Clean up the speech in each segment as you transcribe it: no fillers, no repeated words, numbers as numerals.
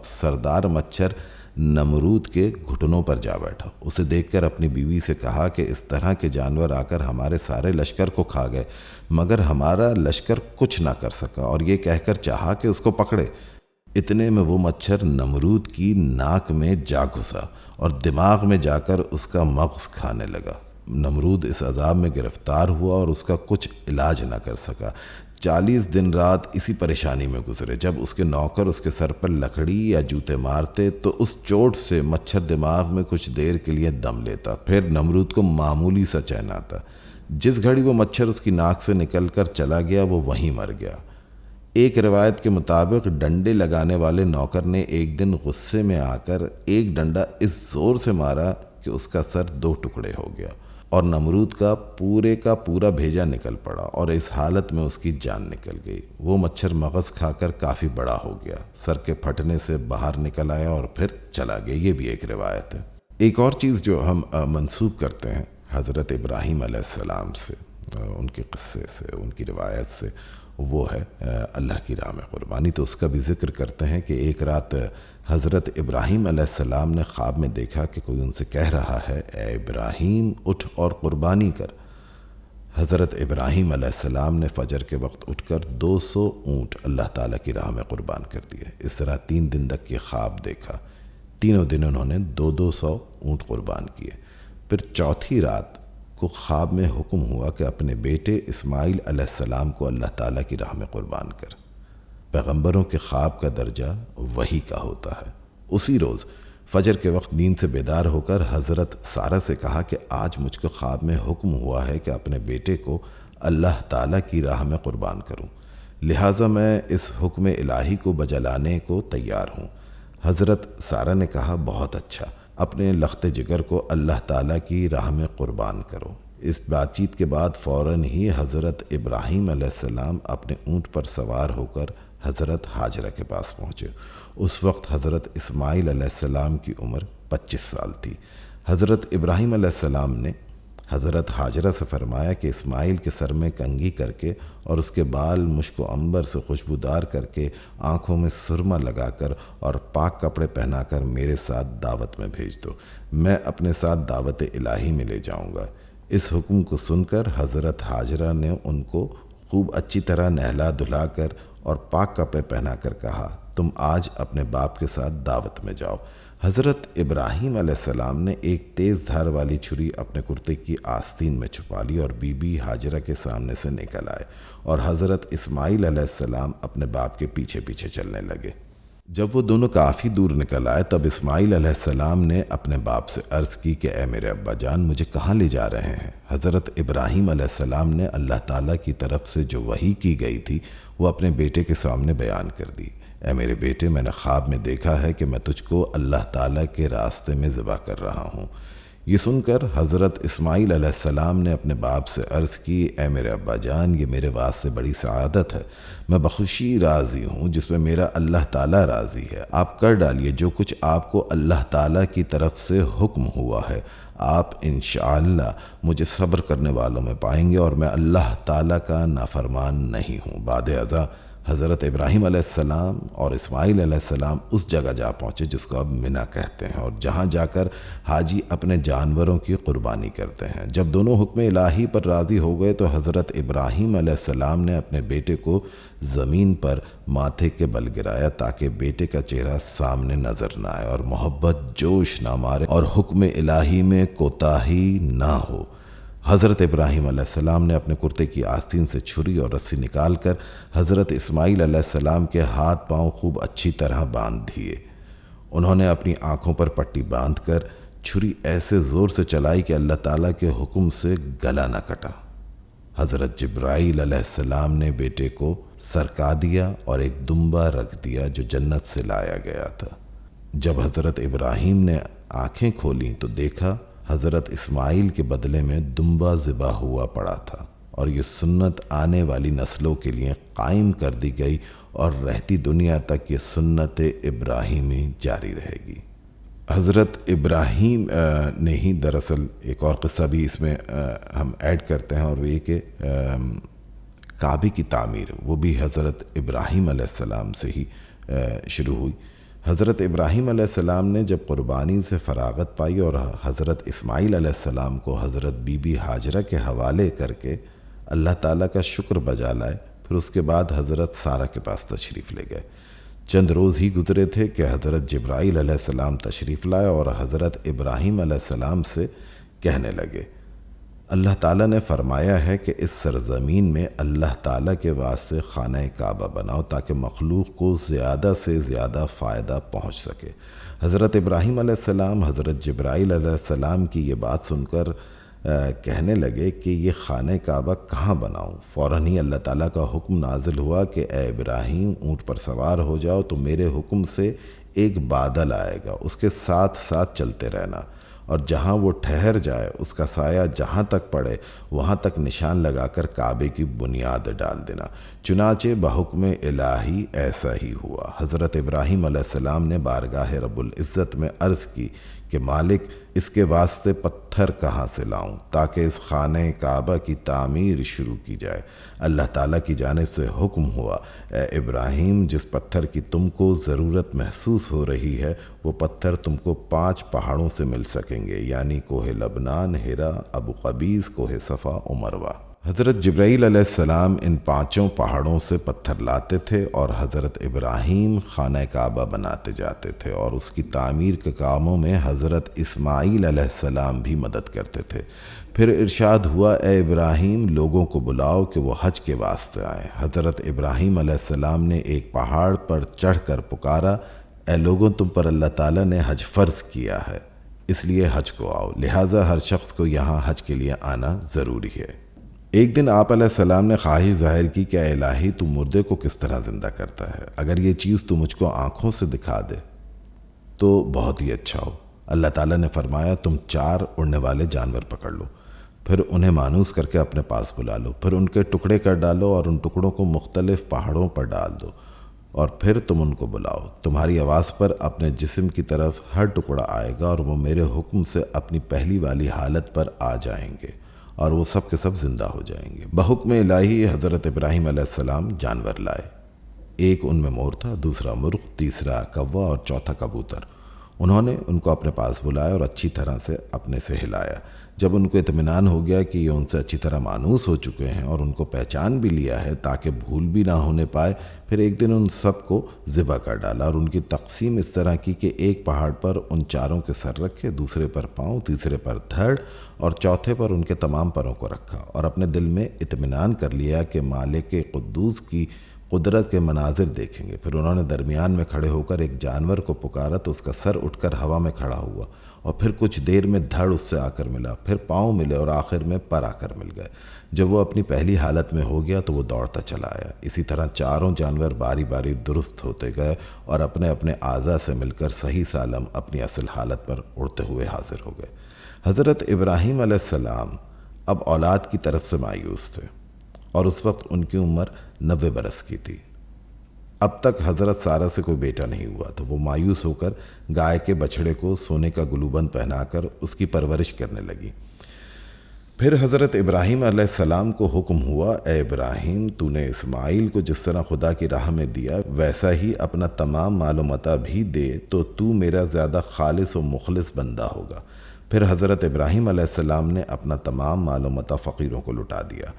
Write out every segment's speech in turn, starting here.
وقت سردار مچھر نمرود کے گھٹنوں پر جا بیٹھا۔ اسے دیکھ کر اپنی بیوی سے کہا کہ اس طرح کے جانور آ کر ہمارے سارے لشکر کو کھا گئے، مگر ہمارا لشکر کچھ نہ کر سکا، اور یہ کہہ کر چاہا کہ اس کو پکڑے۔ اتنے میں وہ مچھر نمرود کی ناک میں جا گھسا اور دماغ میں جا کر اس کا مغز کھانے لگا۔ نمرود اس عذاب میں گرفتار ہوا اور اس کا کچھ علاج نہ کر سکا۔ 40 دن رات اسی پریشانی میں گزرے۔ جب اس کے نوکر اس کے سر پر لکڑی یا جوتے مارتے تو اس چوٹ سے مچھر دماغ میں کچھ دیر کے لیے دم لیتا، پھر نمرود کو معمولی سا چین آتا۔ جس گھڑی وہ مچھر اس کی ناک سے نکل کر چلا گیا وہ وہیں مر گیا۔ ایک روایت کے مطابق ڈنڈے لگانے والے نوکر نے ایک دن غصے میں آ کر ایک ڈنڈا اس زور سے مارا کہ اس کا سر 2 ٹکڑے ہو گیا اور نمرود کا پورا بھیجا نکل پڑا، اور اس حالت میں اس کی جان نکل گئی۔ وہ مچھر مغز کھا کر کافی بڑا ہو گیا، سر کے پھٹنے سے باہر نکل آیا اور پھر چلا گیا۔ یہ بھی ایک روایت ہے۔ ایک اور چیز جو ہم منسوب کرتے ہیں حضرت ابراہیم علیہ السلام سے، ان کے قصے سے، ان کی روایت سے، وہ ہے اللہ کی راہ میں قربانی۔ تو اس کا بھی ذکر کرتے ہیں کہ ایک رات حضرت ابراہیم علیہ السلام نے خواب میں دیکھا کہ کوئی ان سے کہہ رہا ہے، اے ابراہیم اٹھ اور قربانی کر۔ حضرت ابراہیم علیہ السلام نے فجر کے وقت اٹھ کر 200 اونٹ اللہ تعالیٰ کی راہ میں قربان کر دیے۔ اس طرح 3 دن تک یہ خواب دیکھا۔ تینوں دن انہوں نے 200 اونٹ قربان کیے۔ پھر چوتھی رات کو خواب میں حکم ہوا کہ اپنے بیٹے اسماعیل علیہ السلام کو اللہ تعالیٰ کی راہ میں قربان کر۔ پیغمبروں کے خواب کا درجہ وحی کا ہوتا ہے۔ اسی روز فجر کے وقت نیند سے بیدار ہو کر حضرت سارہ سے کہا کہ آج مجھ کو خواب میں حکم ہوا ہے کہ اپنے بیٹے کو اللہ تعالیٰ کی راہ میں قربان کروں، لہٰذا میں اس حکم الہی کو بجلانے کو تیار ہوں۔ حضرت سارہ نے کہا، بہت اچھا، اپنے لخت جگر کو اللہ تعالیٰ کی راہ میں قربان کرو۔ اس بات چیت کے بعد فوراً ہی حضرت ابراہیم علیہ السلام اپنے اونٹ پر سوار ہو کر حضرت ہاجرہ کے پاس پہنچے۔ اس وقت حضرت اسماعیل علیہ السلام کی عمر 25 سال تھی۔ حضرت ابراہیم علیہ السلام نے حضرت ہاجرہ سے فرمایا کہ اسماعیل کے سر میں کنگھی کر کے اور اس کے بال مشک و عنبر سے خوشبودار کر کے، آنکھوں میں سرما لگا کر اور پاک کپڑے پہنا کر میرے ساتھ دعوت میں بھیج دو، میں اپنے ساتھ دعوت الہی میں لے جاؤں گا۔ اس حکم کو سن کر حضرت ہاجرہ نے ان کو خوب اچھی طرح نہلا دھلا کر اور پاک کپڑے پہنا کر کہا، تم آج اپنے باپ کے ساتھ دعوت میں جاؤ۔ حضرت ابراہیم علیہ السلام نے ایک تیز دھار والی چھری اپنے کرتے کی آستین میں چھپا لی اور بی بی ہاجرہ کے سامنے سے نکل آئے، اور حضرت اسماعیل علیہ السلام اپنے باپ کے پیچھے پیچھے چلنے لگے۔ جب وہ دونوں کافی دور نکل آئے تب اسماعیل علیہ السلام نے اپنے باپ سے عرض کی کہ اے میرے ابا جان، مجھے کہاں لے جا رہے ہیں؟ حضرت ابراہیم علیہ السلام نے اللہ تعالیٰ کی طرف سے جو وحی کی گئی تھی وہ اپنے بیٹے کے سامنے بیان کر دی۔ اے میرے بیٹے، میں نے خواب میں دیکھا ہے کہ میں تجھ کو اللہ تعالیٰ کے راستے میں ذبح کر رہا ہوں۔ یہ سن کر حضرت اسماعیل علیہ السلام نے اپنے باپ سے عرض کی، اے میرے ابا جان، یہ میرے واسطے بڑی سعادت ہے، میں بخوشی راضی ہوں جس میں میرا اللہ تعالیٰ راضی ہے۔ آپ کر ڈالیے جو کچھ آپ کو اللہ تعالیٰ کی طرف سے حکم ہوا ہے، آپ انشاءاللہ مجھے صبر کرنے والوں میں پائیں گے اور میں اللہ تعالیٰ کا نافرمان نہیں ہوں۔ بعد ازاں حضرت ابراہیم علیہ السلام اور اسماعیل علیہ السلام اس جگہ جا پہنچے جس کو اب منی کہتے ہیں، اور جہاں جا کر حاجی اپنے جانوروں کی قربانی کرتے ہیں۔ جب دونوں حکم الہی پر راضی ہو گئے تو حضرت ابراہیم علیہ السلام نے اپنے بیٹے کو زمین پر ماتھے کے بل گرایا تاکہ بیٹے کا چہرہ سامنے نظر نہ آئے اور محبت جوش نہ مارے اور حکم الہی میں کوتاہی نہ ہو۔ حضرت ابراہیم علیہ السلام نے اپنے کرتے کی آستین سے چھری اور رسی نکال کر حضرت اسماعیل علیہ السلام کے ہاتھ پاؤں خوب اچھی طرح باندھ دیے۔ انہوں نے اپنی آنکھوں پر پٹی باندھ کر چھری ایسے زور سے چلائی کہ اللہ تعالیٰ کے حکم سے گلا نہ کٹا۔ حضرت جبرائیل علیہ السلام نے بیٹے کو سرکا دیا اور ایک دمبا رکھ دیا جو جنت سے لایا گیا تھا۔ جب حضرت ابراہیم نے آنکھیں کھولیں تو دیکھا حضرت اسماعیل کے بدلے میں دمبا ذبح ہوا پڑا تھا، اور یہ سنت آنے والی نسلوں کے لیے قائم کر دی گئی اور رہتی دنیا تک یہ سنت ابراہیمی جاری رہے گی۔ حضرت ابراہیم نے ہی دراصل ایک اور قصہ بھی اس میں ہم ایڈ کرتے ہیں، اور وہ یہ کہ کعبے کی تعمیر وہ بھی حضرت ابراہیم علیہ السلام سے ہی شروع ہوئی۔ حضرت ابراہیم علیہ السلام نے جب قربانی سے فراغت پائی اور حضرت اسماعیل علیہ السلام کو حضرت بی بی ہاجرہ کے حوالے کر کے اللہ تعالیٰ کا شکر بجا لائے، پھر اس کے بعد حضرت سارہ کے پاس تشریف لے گئے۔ چند روز ہی گزرے تھے کہ حضرت جبرائیل علیہ السلام تشریف لائے اور حضرت ابراہیم علیہ السلام سے کہنے لگے، اللہ تعالیٰ نے فرمایا ہے کہ اس سرزمین میں اللہ تعالیٰ کے واسطے خانہ کعبہ بناؤ تاکہ مخلوق کو زیادہ سے زیادہ فائدہ پہنچ سکے۔ حضرت ابراہیم علیہ السلام حضرت جبرائیل علیہ السلام کی یہ بات سن کر کہنے لگے کہ یہ خانہ کعبہ کہاں بناؤں؟ فوراً ہی اللہ تعالیٰ کا حکم نازل ہوا کہ اے ابراہیم اونٹ پر سوار ہو جاؤ، تو میرے حکم سے ایک بادل آئے گا، اس کے ساتھ ساتھ چلتے رہنا، اور جہاں وہ ٹھہر جائے اس کا سایہ جہاں تک پڑے وہاں تک نشان لگا کر کعبے کی بنیاد ڈال دینا۔ چنانچہ بحکم الہی ایسا ہی ہوا۔ حضرت ابراہیم علیہ السلام نے بارگاہ رب العزت میں عرض کی کہ مالک، اس کے واسطے پتھر کہاں سے لاؤں تاکہ اس خانہ کعبہ کی تعمیر شروع کی جائے؟ اللہ تعالیٰ کی جانب سے حکم ہوا، اے ابراہیم، جس پتھر کی تم کو ضرورت محسوس ہو رہی ہے وہ پتھر تم کو 5 پہاڑوں سے مل سکیں گے، یعنی کوہ لبنان، ہرا، ابو قبیس، کوہ صفا و مروہ۔ حضرت جبرائیل علیہ السلام ان 5 پہاڑوں سے پتھر لاتے تھے اور حضرت ابراہیم خانہ کعبہ بناتے جاتے تھے، اور اس کی تعمیر کے کاموں میں حضرت اسماعیل علیہ السلام بھی مدد کرتے تھے۔ پھر ارشاد ہوا، اے ابراہیم، لوگوں کو بلاؤ کہ وہ حج کے واسطے آئیں۔ حضرت ابراہیم علیہ السلام نے ایک پہاڑ پر چڑھ کر پکارا، اے لوگوں، تم پر اللہ تعالیٰ نے حج فرض کیا ہے، اس لیے حج کو آؤ، لہٰذا ہر شخص کو یہاں حج کے لیے آنا ضروری ہے۔ ایک دن آپ علیہ السلام نے خواہش ظاہر کی کہ اے الہی، تو مردے کو کس طرح زندہ کرتا ہے؟ اگر یہ چیز تو مجھ کو آنکھوں سے دکھا دے تو بہت ہی اچھا ہو۔ اللہ تعالیٰ نے فرمایا، تم 4 اڑنے والے جانور پکڑ لو، پھر انہیں مانوس کر کے اپنے پاس بلا لو، پھر ان کے ٹکڑے کر ڈالو اور ان ٹکڑوں کو مختلف پہاڑوں پر ڈال دو، اور پھر تم ان کو بلاؤ۔ تمہاری آواز پر اپنے جسم کی طرف ہر ٹکڑا آئے گا اور وہ میرے حکم سے اپنی پہلی والی حالت پر آ جائیں گے اور وہ سب کے سب زندہ ہو جائیں گے۔ بحکم الہی حضرت ابراہیم علیہ السلام جانور لائے۔ ایک ان میں مور تھا، دوسرا مرغ، تیسرا کوا اور چوتھا کبوتر۔ انہوں نے ان کو اپنے پاس بلایا اور اچھی طرح سے اپنے سے ہلایا۔ جب ان کو اطمینان ہو گیا کہ یہ ان سے اچھی طرح مانوس ہو چکے ہیں اور ان کو پہچان بھی لیا ہے تاکہ بھول بھی نہ ہونے پائے، پھر ایک دن ان سب کو ذبح کر ڈالا اور ان کی تقسیم اس طرح کی کہ ایک پہاڑ پر ان 4 کے سر رکھے، دوسرے پر پاؤں، تیسرے پر دھڑ اور چوتھے پر ان کے تمام پروں کو رکھا، اور اپنے دل میں اطمینان کر لیا کہ مالک قدوس کی قدرت کے مناظر دیکھیں گے۔ پھر انہوں نے درمیان میں کھڑے ہو کر ایک جانور کو پکارا تو اس کا سر اٹھ کر ہوا میں کھڑا ہوا، اور پھر کچھ دیر میں دھڑ اس سے آ کر ملا، پھر پاؤں ملے اور آخر میں پر آ کر مل گئے۔ جب وہ اپنی پہلی حالت میں ہو گیا تو وہ دوڑتا چلا آیا۔ اسی طرح 4 جانور باری باری درست ہوتے گئے اور اپنے اپنے اعضاء سے مل کر صحیح سالم اپنی اصل حالت پر اڑتے ہوئے حاضر ہو گئے۔ حضرت ابراہیم علیہ السلام اب اولاد کی طرف سے مایوس تھے، اور اس وقت ان کی عمر 90 برس کی تھی۔ اب تک حضرت سارہ سے کوئی بیٹا نہیں ہوا، تو وہ مایوس ہو کر گائے کے بچھڑے کو سونے کا گلوبند پہنا کر اس کی پرورش کرنے لگی۔ پھر حضرت ابراہیم علیہ السلام کو حکم ہوا، اے ابراہیم، تو نے اسماعیل کو جس طرح خدا کی راہ میں دیا ویسا ہی اپنا تمام مال و متاع بھی دے تو میرا زیادہ خالص و مخلص بندہ ہوگا۔ پھر حضرت ابراہیم علیہ السلام نے اپنا تمام مال و متاع فقیروں کو لٹا دیا۔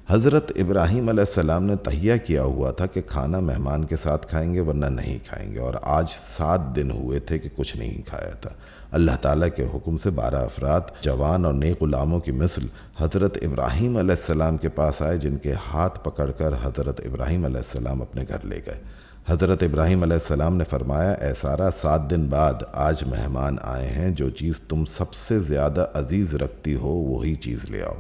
حضرت ابراہیم علیہ السلام نے تہیہ کیا ہوا تھا کہ کھانا مہمان کے ساتھ کھائیں گے ورنہ نہیں کھائیں گے، اور آج 7 دن ہوئے تھے کہ کچھ نہیں کھایا تھا۔ اللہ تعالیٰ کے حکم سے 12 افراد جوان اور نیک غلاموں کی مثل حضرت ابراہیم علیہ السلام کے پاس آئے، جن کے ہاتھ پکڑ کر حضرت ابراہیم علیہ السلام اپنے گھر لے گئے۔ حضرت ابراہیم علیہ السلام نے فرمایا، اے سارہ، 7 دن بعد آج مہمان آئے ہیں، جو چیز تم سب سے زیادہ عزیز رکھتی ہو وہی چیز لے آؤ۔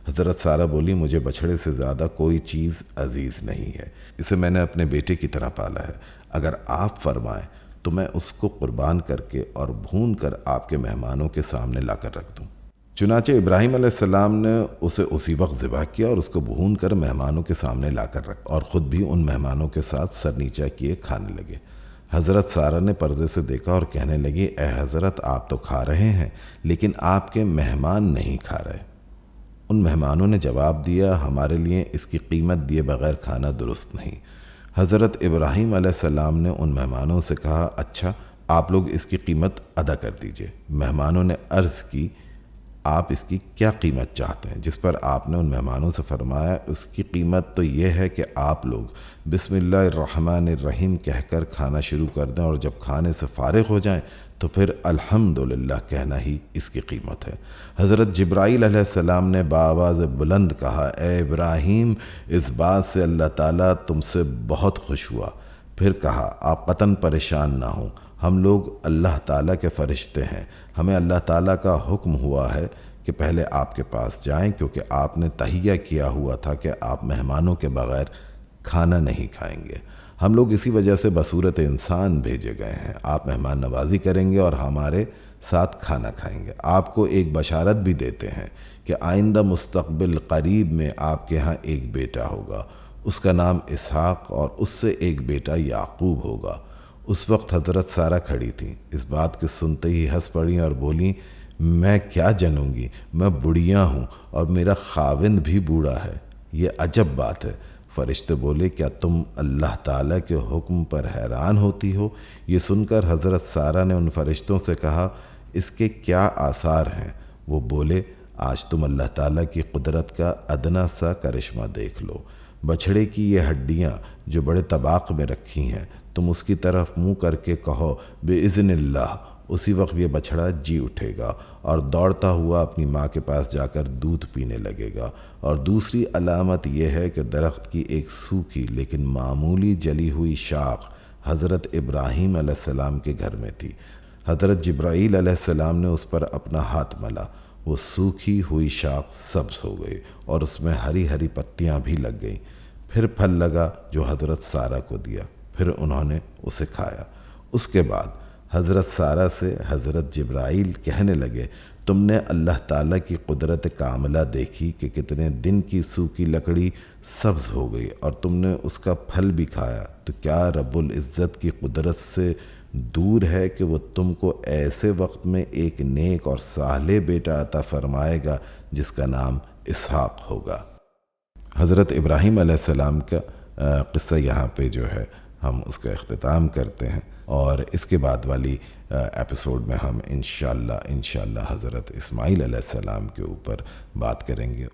حضرت سارہ بولی، مجھے بچھڑے سے زیادہ کوئی چیز عزیز نہیں ہے، اسے میں نے اپنے بیٹے کی طرح پالا ہے، اگر آپ فرمائیں تو میں اس کو قربان کر کے اور بھون کر آپ کے مہمانوں کے سامنے لا کر رکھ دوں۔ چنانچہ ابراہیم علیہ السلام نے اسے اسی وقت ذبح کیا اور اس کو بھون کر مہمانوں کے سامنے لا کر رکھ، اور خود بھی ان مہمانوں کے ساتھ سر نیچا کیے کھانے لگے۔ حضرت سارہ نے پردے سے دیکھا اور کہنے لگی، اے حضرت، آپ تو کھا رہے ہیں لیکن آپ کے مہمان نہیں کھا رہے۔ ان مہمانوں نے جواب دیا، ہمارے لیے اس کی قیمت دیے بغیر کھانا درست نہیں۔ حضرت ابراہیم علیہ السلام نے ان مہمانوں سے کہا اچھا آپ لوگ اس کی قیمت ادا کر دیجئے۔ مہمانوں نے عرض کی آپ اس کی کیا قیمت چاہتے ہیں؟ جس پر آپ نے ان مہمانوں سے فرمایا اس کی قیمت تو یہ ہے کہ آپ لوگ بسم اللہ الرحمن الرحیم کہہ کر کھانا شروع کر دیں اور جب کھانے سے فارغ ہو جائیں تو پھر الحمدللہ کہنا ہی اس کی قیمت ہے۔ حضرت جبرائیل علیہ السلام نے بآواز بلند کہا اے ابراہیم اس بات سے اللہ تعالیٰ تم سے بہت خوش ہوا۔ پھر کہا آپ قطعاً پریشان نہ ہوں، ہم لوگ اللہ تعالیٰ کے فرشتے ہیں، ہمیں اللہ تعالیٰ کا حکم ہوا ہے کہ پہلے آپ کے پاس جائیں کیونکہ آپ نے تہیہ کیا ہوا تھا کہ آپ مہمانوں کے بغیر کھانا نہیں کھائیں گے۔ ہم لوگ اسی وجہ سے بصورت انسان بھیجے گئے ہیں، آپ مہمان نوازی کریں گے اور ہمارے ساتھ کھانا کھائیں گے۔ آپ کو ایک بشارت بھی دیتے ہیں کہ آئندہ مستقبل قریب میں آپ کے ہاں ایک بیٹا ہوگا، اس کا نام اسحاق اور اس سے ایک بیٹا یعقوب ہوگا۔ اس وقت حضرت سارہ کھڑی تھیں، اس بات کے سنتے ہی ہنس پڑیں اور بولیں میں کیا جنوں گی، میں بڑھیا ہوں اور میرا خاوند بھی بوڑھا ہے، یہ عجب بات ہے۔ فرشتے بولے کیا تم اللہ تعالیٰ کے حکم پر حیران ہوتی ہو؟ یہ سن کر حضرت سارہ نے ان فرشتوں سے کہا اس کے کیا آثار ہیں؟ وہ بولے آج تم اللہ تعالیٰ کی قدرت کا ادنا سا کرشمہ دیکھ لو۔ بچھڑے کی یہ ہڈیاں جو بڑے طباق میں رکھی ہیں، تم اس کی طرف منہ کر کے کہو بِإِذْنِ اللہ، اسی وقت یہ بچھڑا جی اٹھے گا اور دوڑتا ہوا اپنی ماں کے پاس جا کر دودھ پینے لگے گا۔ اور دوسری علامت یہ ہے کہ درخت کی ایک سوکھی لیکن معمولی جلی ہوئی شاخ حضرت ابراہیم علیہ السلام کے گھر میں تھی۔ حضرت جبرائیل علیہ السلام نے اس پر اپنا ہاتھ ملا، وہ سوکھی ہوئی شاخ سبز ہو گئی اور اس میں ہری ہری پتیاں بھی لگ گئیں۔ پھر پھل لگا جو حضرت سارہ کو دیا، پھر انہوں نے اسے کھایا۔ اس کے بعد حضرت سارہ سے حضرت جبرائیل کہنے لگے تم نے اللہ تعالیٰ کی قدرت کاملہ دیکھی کہ کتنے دن کی سوکھی لکڑی سبز ہو گئی اور تم نے اس کا پھل بھی کھایا، تو کیا رب العزت کی قدرت سے دور ہے کہ وہ تم کو ایسے وقت میں ایک نیک اور صالح بیٹا عطا فرمائے گا جس کا نام اسحاق ہوگا۔ حضرت ابراہیم علیہ السلام کا قصہ یہاں پہ جو ہے ہم اس کا اختتام کرتے ہیں، اور اس کے بعد والی ایپیسوڈ میں ہم انشاءاللہ حضرت اسماعیل علیہ السلام کے اوپر بات کریں گے۔